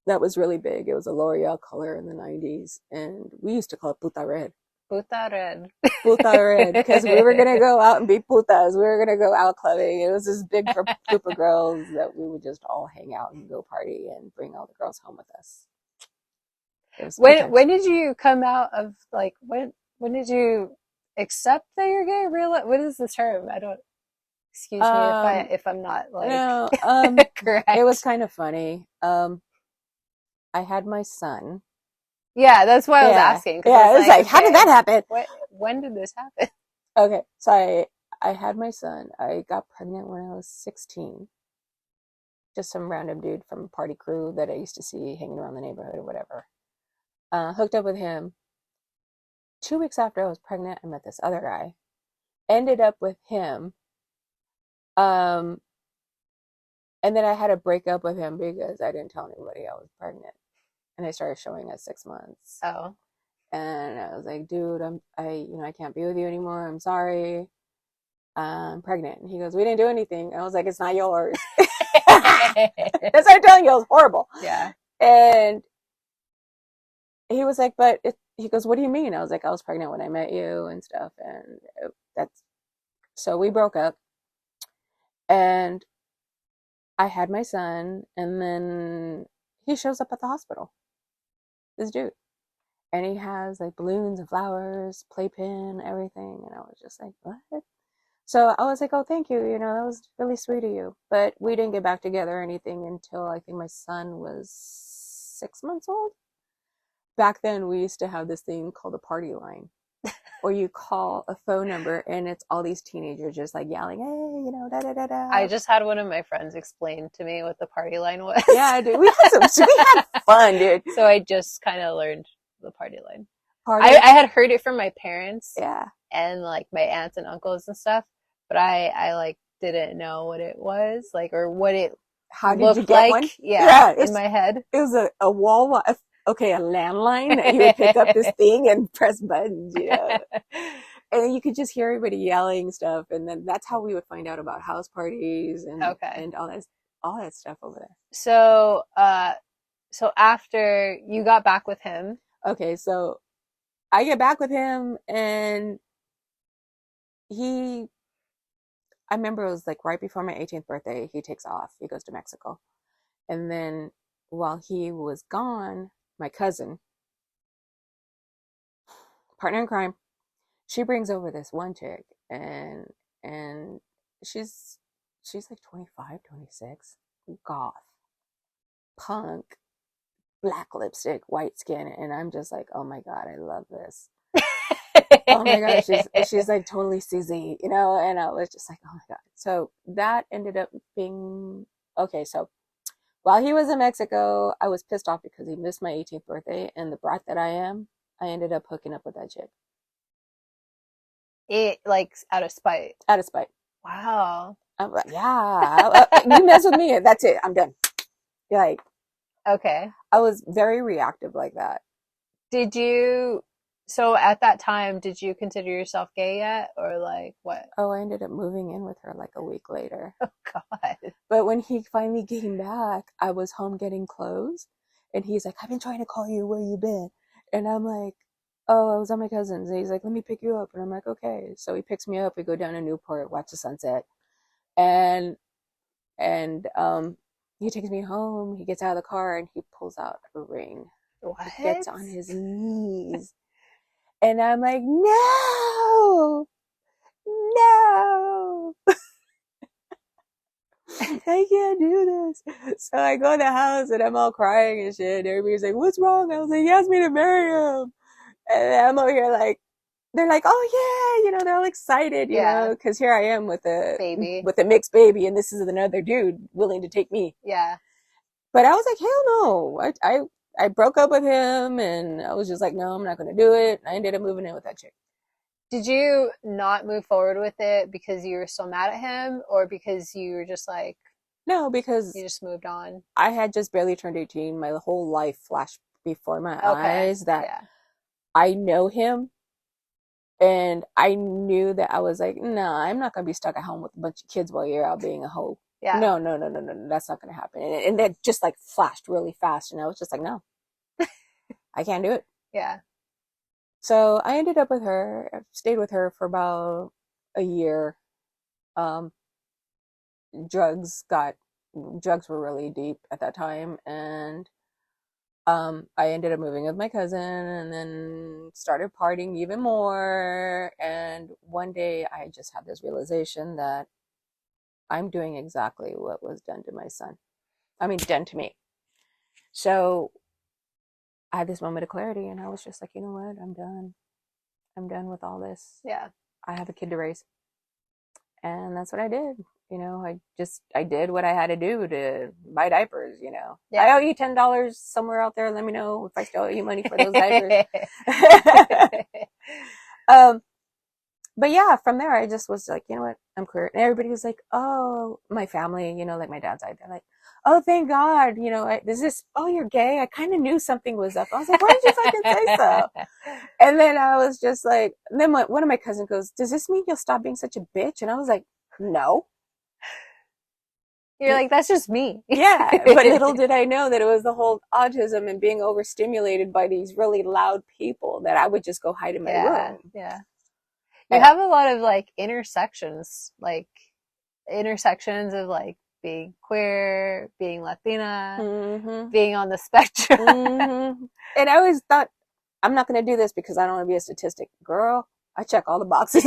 that was really big. It was a L'Oreal color in the 90s, and we used to call it puta red. Puta red. Puta red, because we were going to go out and be putas. We were going to go out clubbing. It was this big group of girls that we would just all hang out and go party and bring all the girls home with us. When did you come out of, like, when did you accept that you're gay? What is the term? I don't, excuse me if I'm not, like, no, correct. It was kind of funny. I had my son. Yeah, that's why I was asking. Yeah, it was like, how did that happen? When did this happen? Okay, so I had my son. I got pregnant when I was 16. Just some random dude from a party crew that I used to see hanging around the neighborhood or whatever. Hooked up with him. 2 weeks after I was pregnant, I met this other guy. Ended up with him. And then I had to break up with him because I didn't tell anybody I was pregnant. And I started showing at 6 months. Oh. And I was like, dude, I can't be with you anymore. I'm sorry. I'm pregnant. And he goes, we didn't do anything. And I was like, it's not yours. That's what I'm telling you, it was horrible. Yeah. And he was like, he goes, what do you mean? I was like, I was pregnant when I met you and stuff. And so we broke up. And I had my son, and then he shows up at the hospital. This dude. And he has like balloons and flowers, playpen, everything. And I was just like, what? So I was like, oh, thank you. That was really sweet of you. But we didn't get back together or anything until I think my son was 6 months old. Back then, we used to have this thing called a party line, where you call a phone number and it's all these teenagers just like yelling, hey, da da da da. I just had one of my friends explain to me what the party line was. Yeah, dude, we had fun, dude. So I just kind of learned the party line. I had heard it from my parents, yeah, and like my aunts and uncles and stuff, but I like didn't know what it was, like, or what it looked like. One? Yeah, in my head. It was a wall. A landline that you would pick up this thing and press buttons, and you could just hear everybody yelling stuff, and then that's how we would find out about house parties and all that stuff over there. So so after you got back with him. Okay, so I get back with him, and I remember it was like right before my 18th birthday, he takes off. He goes to Mexico. And then while he was gone, my cousin, partner in crime, she brings over this one chick, and she's like 25, 26, goth, punk, black lipstick, white skin, and I'm just like, oh my God, I love this. Oh my gosh, she's like totally CZ, you know, and I was just like, oh my God. So that ended up being, okay, so while he was in Mexico, I was pissed off because he missed my 18th birthday, and the brat that I am, I ended up hooking up with that chick. It, like, out of spite. Out of spite. Wow. I'm like, yeah, you mess with me, that's it, I'm done. Like, okay. I was very reactive like that. So at that time, did you consider yourself gay yet, or like what? Oh, I ended up moving in with her like a week later. Oh God. But when he finally came back, I was home getting clothes, and he's like, I've been trying to call you, where you been? And I'm like, oh, I was at my cousin's. And he's like, let me pick you up. And I'm like, okay. So he picks me up, we go down to Newport, watch the sunset. And he takes me home, he gets out of the car, and he pulls out a ring. What? He gets on his knees. And I'm like, no, I can't do this. So I go in the house, and I'm all crying and shit. And everybody's like, what's wrong? I was like, he asked me to marry him. And I'm over here like, they're like, oh yeah, you know, they're all excited, you know, because here I am with a mixed baby, and this is another dude willing to take me. Yeah. But I was like, hell no. I broke up with him, and I was just like, no, I'm not going to do it. I ended up moving in with that chick. Did you not move forward with it because you were so mad at him, or because you were just like... No, because... you just moved on? I had just barely turned 18. My whole life flashed before my eyes that I know him, and I knew that I was like, no, I'm not going to be stuck at home with a bunch of kids while you're out being a hoe. Yeah. No, that's not going to happen. And that just like flashed really fast, and I was just like, no, I can't do it. Yeah. So I ended up with her. I stayed with her for about a year. Drugs were really deep at that time, and I ended up moving with my cousin, and then started partying even more. And one day I just had this realization that I'm doing exactly what was done to my son. I mean, done to me. So I had this moment of clarity, and I was just like, you know what? I'm done. I'm done with all this. Yeah. I have a kid to raise. And that's what I did. You know, I did what I had to do to buy diapers, you know. Yeah. I owe you $10 somewhere out there. Let me know if I still owe you money for those diapers. But yeah, from there, I just was like, you know what, I'm queer. And everybody was like, oh, my family, you know, like my dad's side, they're like, oh, thank God, you know, oh, you're gay? I kind of knew something was up. I was like, why did you fucking say so? And then I was just like, then one of my cousins goes, does this mean you'll stop being such a bitch? And I was like, no. You're like, that's just me. Yeah, but little did I know that it was the whole autism and being overstimulated by these really loud people that I would just go hide in my room. Yeah. You have a lot of like intersections of like being queer, being Latina, being on the spectrum. And I always thought, I'm not going to do this because I don't want to be a statistic. Girl, I check all the boxes.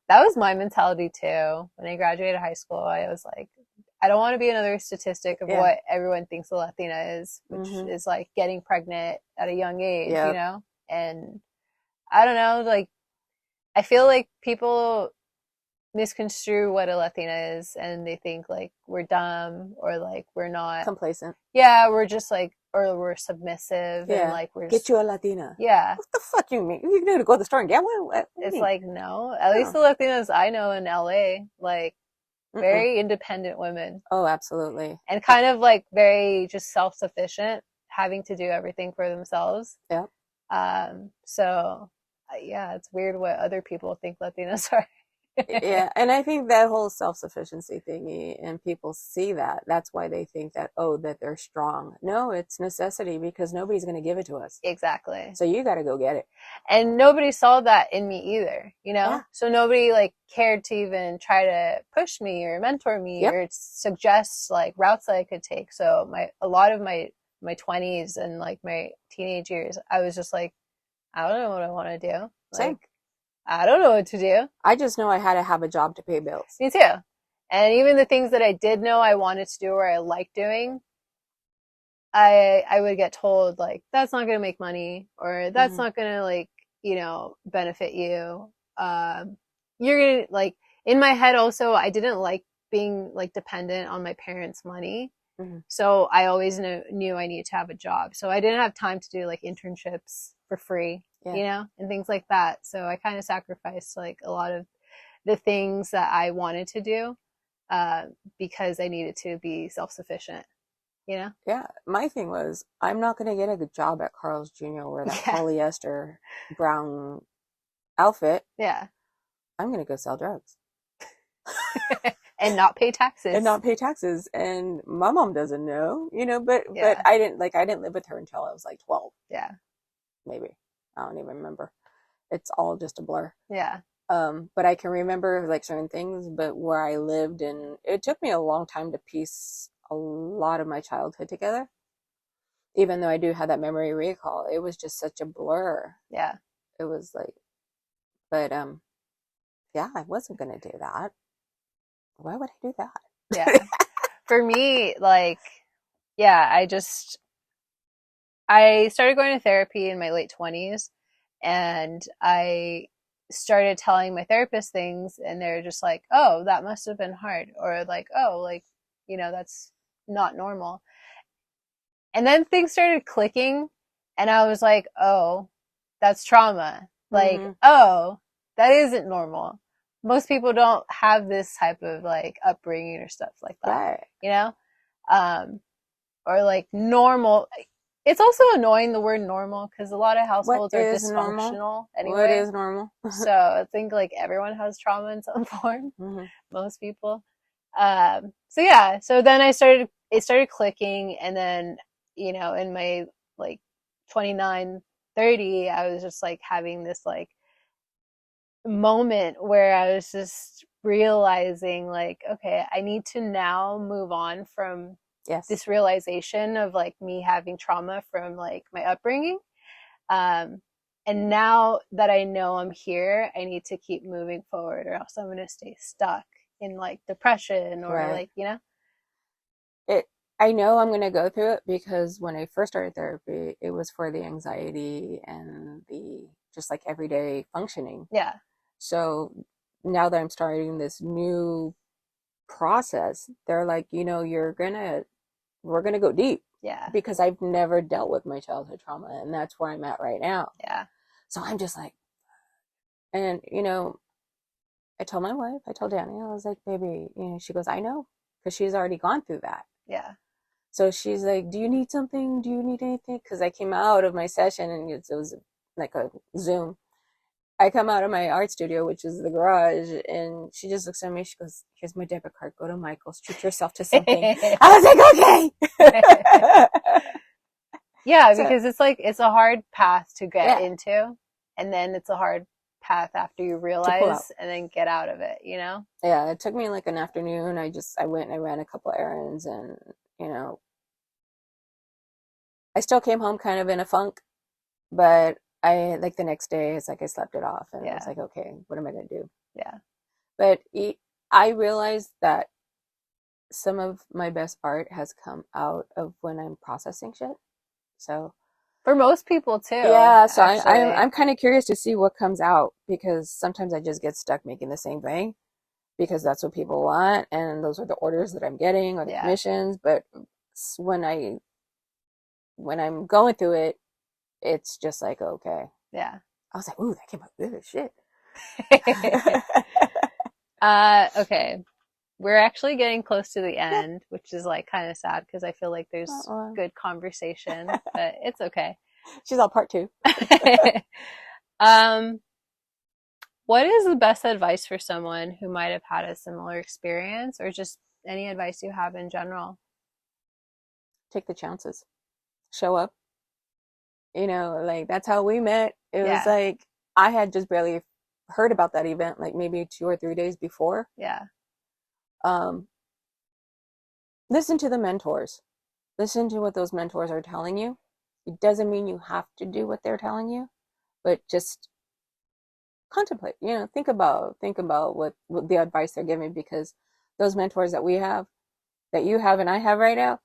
That was my mentality too. When I graduated high school, I was like, I don't want to be another statistic of what everyone thinks a Latina is, which is like getting pregnant at a young age, you know? And I don't know, like, I feel like people misconstrue what a Latina is, and they think like we're dumb, or like we're not complacent. Yeah, we're just like, or we're submissive, and like we're just, get you a Latina. Yeah. What the fuck you mean? You need to go to the store and get one? What it's like, no. At least the Latinas I know in LA, like very independent women. Oh, absolutely. And kind of like very just self-sufficient, having to do everything for themselves. Yeah. So yeah, it's weird what other people think Latinos are. Yeah, and I think that whole self-sufficiency thingy, and people see that. That's why they think that, oh, that they're strong. No, it's necessity because nobody's going to give it to us. Exactly. So you got to go get it. And nobody saw that in me either, you know? Yeah. So nobody like cared to even try to push me or mentor me or suggest like routes that I could take. So a lot of my 20s and like my teenage years, I was just like, I don't know what I want to do. Same. Like, I don't know what to do. I just know I had to have a job to pay bills. Me too. And even the things that I did know I wanted to do or I liked doing, I would get told like, that's not going to make money, or that's not going to like, you know, benefit you. You're going to like, in my head also, I didn't like being like dependent on my parents' money. So I always knew I needed to have a job. So I didn't have time to do like internships for free, you know, and things like that. So I kind of sacrificed like a lot of the things that I wanted to do because I needed to be self-sufficient, you know? Yeah. My thing was, I'm not going to get a good job at Carl's Jr. or that polyester brown outfit. Yeah. I'm going to go sell drugs. And not pay taxes. And my mom doesn't know, you know, but I didn't live with her until I was like 12. Yeah. Maybe. I don't even remember. It's all just a blur. Yeah. But I can remember like certain things, but where I lived, and it took me a long time to piece a lot of my childhood together. Even though I do have that memory recall, it was just such a blur. Yeah. It was like, but yeah, I wasn't going to do that. Why would I do that? Yeah. For me, like, yeah, I started going to therapy in my late 20s, and I started telling my therapist things, and they're just like, oh, that must have been hard, or like, oh, like, you know, that's not normal. And then things started clicking, and I was like, oh, that's trauma. Like, oh, that isn't normal. Most people don't have this type of like upbringing or stuff like that, you know? Or like normal. It's also annoying, the word normal, because a lot of households are dysfunctional anyway. What is normal? So I think like everyone has trauma in some form. Most people. So yeah, so then it started clicking, and then, you know, in my like 29, 30, I was just like having this like moment where I was just realizing like, okay, I need to now move on from this realization of like me having trauma from like my upbringing. And now that I know I'm here, I need to keep moving forward, or else I'm going to stay stuck in like depression or like, you know? I know I'm going to go through it, because when I first started therapy, it was for the anxiety and the just like everyday functioning. Yeah. So now that I'm starting this new process, they're like, you know, we're going to go deep. Yeah. Because I've never dealt with my childhood trauma, and that's where I'm at right now. Yeah. So I'm just like, and you know, I told my wife, I told Danny, I was like, baby, you know, she goes, I know, because she's already gone through that. Yeah. So she's like, do you need something? Do you need anything? Because I came out of my session, and it was like a Zoom. I come out of my art studio, which is the garage, and she just looks at me. She goes, here's my debit card. Go to Michael's. Treat yourself to something. I was like, okay. Yeah, because it's like, it's a hard path to get into, and then it's a hard path after you realize and then get out of it, you know? Yeah, it took me like an afternoon. I went and I ran a couple errands, and, you know, I still came home kind of in a funk, but I, like the next day, it's like I slept it off, and I was like, okay, what am I going to do? Yeah. But I realized that some of my best art has come out of when I'm processing shit. So for most people too. Yeah, so I'm kind of curious to see what comes out, because sometimes I just get stuck making the same thing because that's what people want, and those are the orders that I'm getting, or the commissions. But when I'm going through it, it's just like, okay. Yeah. I was like, ooh, that came out good as shit. Okay. We're actually getting close to the end, which is like kind of sad, because I feel like there's good conversation, but it's okay. She's on part 2. What is the best advice for someone who might have had a similar experience, or just any advice you have in general? Take the chances. Show up. Like that's how we met. It was like I had just barely heard about that event, like maybe 2 or 3 days before. Yeah. Listen to the mentors. Listen to what those mentors are telling you. It doesn't mean you have to do what they're telling you, but just contemplate, think about what the advice they're giving, because those mentors that we have, that you have and I have right now,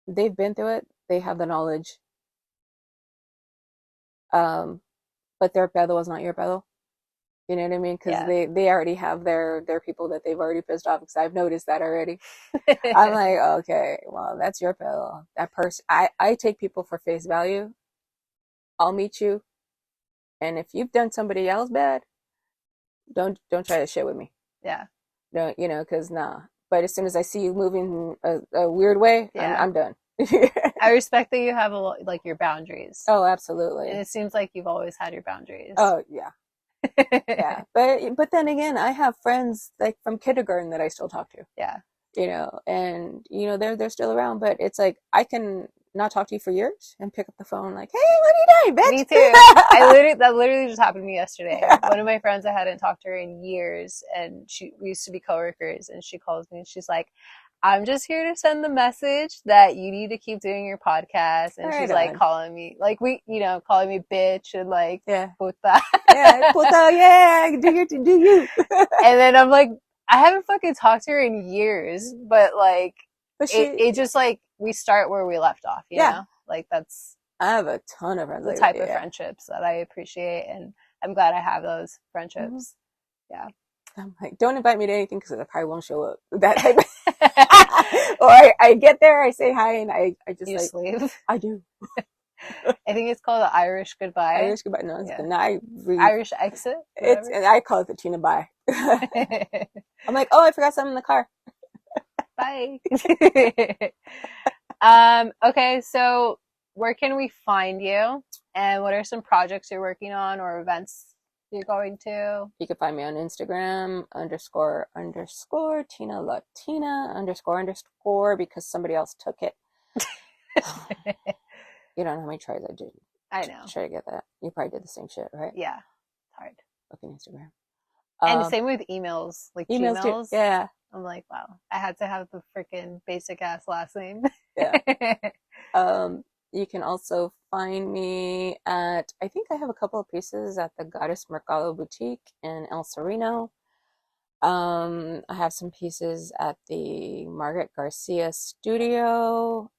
they've been through it. They have the knowledge. But their pedo is not your pedo. You know what I mean? Because they already have their people that they've already pissed off, because I've noticed that already. I'm like, okay, well, that's your pedo. That person, I take people for face value. I'll meet you. And if you've done somebody else bad, don't try to shit with me. Yeah. Don't, because nah. But as soon as I see you moving a weird way, I'm done. I respect that you have your boundaries. Oh, absolutely. And it seems like you've always had your boundaries. Oh, yeah. Yeah. But then again, I have friends like from kindergarten that I still talk to. Yeah. And they're still around, but it's like I can not talk to you for years and pick up the phone like, hey, what are you doing, bitch? Me too. That literally just happened to me yesterday. One of my friends, I hadn't talked to her in years, and we used to be coworkers, and she calls me and she's like, I'm just here to send the message that you need to keep doing your podcast. And she's like calling me, calling me bitch and like, puta. Yeah, puta, yeah, do you. And then I'm like, I haven't fucking talked to her in years, but like, it just like, we start where we left off, you know? Like that's... I have a ton of friends. The type of friendships that I appreciate, and I'm glad I have those friendships. Mm-hmm. Yeah. I'm like, don't invite me to anything because I probably won't show up. That type of... Or I get there, I say hi, and I just you like... leave. I do. I think it's called the Irish goodbye. Irish goodbye. No, it's Irish exit. And I call it the Tina bye. I'm like, oh, I forgot something in the car. Bye. Okay, so where can we find you, and what are some projects you're working on or events you're going to? You can find me on Instagram __ Tina Latina _ because somebody else took it. You don't know how many tries I did. I know. Try to get that. You probably did the same shit, right? Yeah, it's hard. Fucking Instagram. And same with emails, like emails Gmails. Too. Yeah. I'm like, wow, I had to have the freaking basic ass last name. Yeah. You can also find me at, I think I have a couple of pieces at the Goddess Mercado Boutique in El Sereno. I have some pieces at the Margaret Garcia Studio.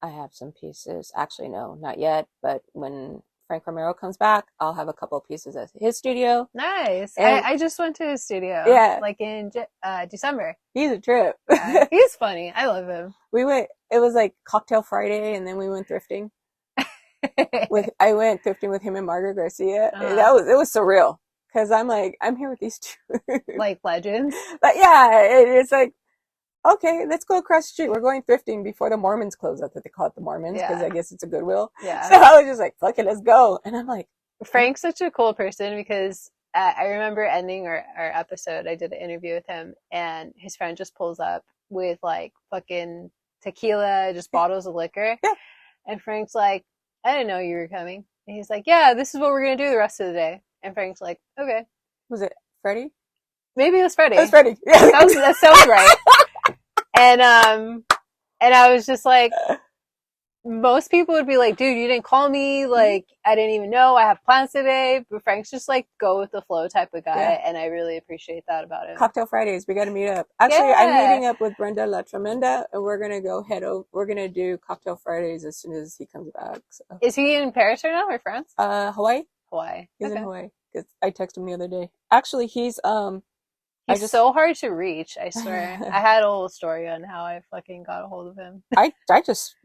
I have some pieces, actually no, not yet, but when Frank Romero comes back, I'll have a couple of pieces at his studio. Nice. I just went to his studio. Yeah. Like in December. He's a trip. He's funny. I love him. It was like Cocktail Friday, and then we went thrifting. I went thrifting with him and Margaret Garcia. It was surreal. Because I'm like, I'm here with these two. Like legends? But yeah, it's like, okay, let's go across the street. We're going thrifting before the Mormons close. That's what they call it, the Mormons, because I guess it's a Goodwill. Yeah. So I was just like, fuck it, let's go. And I'm like... Frank's such a cool person, because I remember ending our episode, I did an interview with him, and his friend just pulls up with like fucking tequila, just bottles of liquor. Yeah. And Frank's like, I didn't know you were coming. And he's like, yeah, this is what we're going to do the rest of the day. And Frank's like, okay. Was it Freddie? Maybe it was Freddie. It was Freddie. That sounds right. And I was just like, most people would be like, dude, you didn't call me. Like, I didn't even know I have plans today. But Frank's just like go with the flow type of guy. Yeah. And I really appreciate that about him. Cocktail Fridays. We got to meet up. Actually, I'm meeting up with Brenda La Tremenda, and we're going to go we're going to do Cocktail Fridays as soon as he comes back. So. Is he in Paris right now or France? Hawaii. Hawaii. He's in Hawaii. Because I texted him the other day. Actually, he's so hard to reach, I swear. I had a whole story on how I fucking got a hold of him.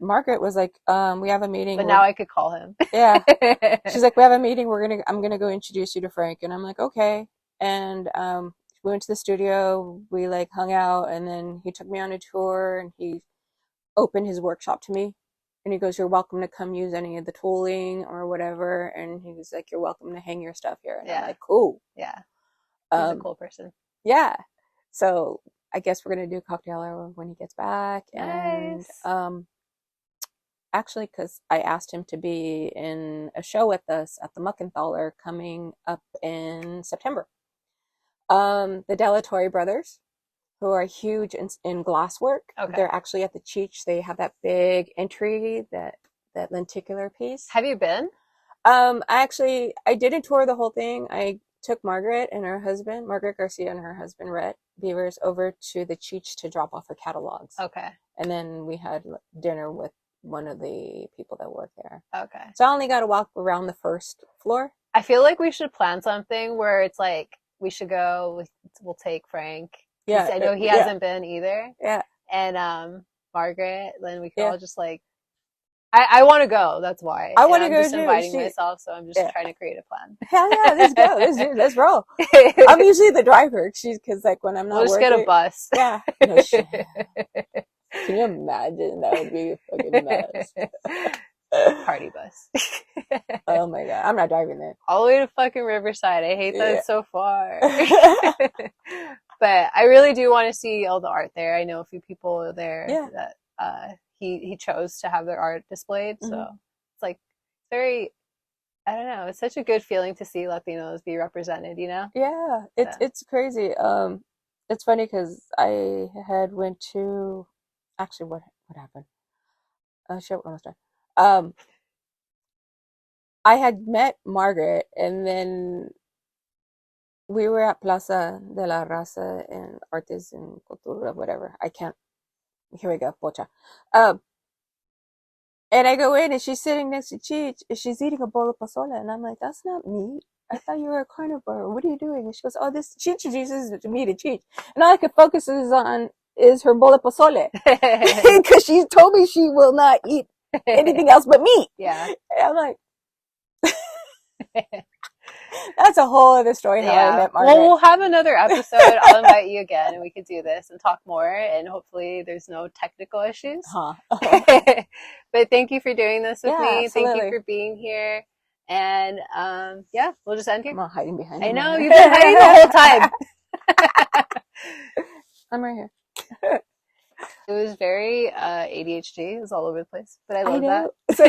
Margaret was like, we have a meeting. But now I could call him. Yeah. She's like, we have a meeting. I'm going to go introduce you to Frank. And I'm like, okay. And, we went to the studio, we like hung out, and then he took me on a tour, and he opened his workshop to me. And he goes, you're welcome to come use any of the tooling or whatever. And he was like, you're welcome to hang your stuff here. And I'm like, cool. Yeah. He's a cool person. Yeah. So I guess we're going to do a cocktail hour when he gets back. Nice. And actually, because I asked him to be in a show with us at the Muckenthaler coming up in September. The Delatory brothers, who are huge in glasswork. Okay. They're actually at the Cheech. They have that big entry, that lenticular piece. Have you been? I didn't tour the whole thing. I took Margaret Garcia and her husband, Rhett Beavers, over to the Cheech to drop off her catalogs. Okay. And then we had dinner with one of the people that work there. Okay. So I only got to walk around the first floor. I feel like we should plan something where it's like, we should go, we'll take Frank. Yeah. I know he hasn't been either. Yeah. And Margaret, then we can all just like, I want to go. That's why. I want to go too. I'm just inviting myself, so I'm just trying to create a plan. Hell yeah, let's go. Let's roll. I'm usually the driver, because like when I'm not working. We'll just get a bus. Yeah. No shit. Can you imagine? That would be a fucking mess. Party bus. Oh my god, I'm not driving that. All the way to fucking Riverside. I hate that it's so far. But I really do want to see all the art there. I know a few people there that he chose to have their art displayed. So it's like very, I don't know, it's such a good feeling to see Latinos be represented, you know? Yeah, it's crazy. It's funny because I had went to, actually what happened? Shit, we're almost done. I had met Margaret, and then we were at Plaza de la Raza and Artes and Cultura, whatever. Here we go, pocha. And I go in, and she's sitting next to Cheech, and she's eating a bowl of pozole, and I'm like, that's not meat. I thought you were a carnivore. What are you doing? And she goes, she introduces me to Cheech. And all I could focus on is her bowl of pozole. Because she told me she will not eat anything else but meat. Yeah. And I'm like, that's a whole other story how I met Margaret. Well, we'll have another episode. I'll invite you again, and we could do this and talk more, and hopefully there's no technical issues. But thank you for doing this with me. Absolutely. Thank you for being here. And we'll just end here. I'm not hiding behind you. I know, you've been hiding the whole time. I'm right here. It was very ADHD. It was all over the place, but I love that. So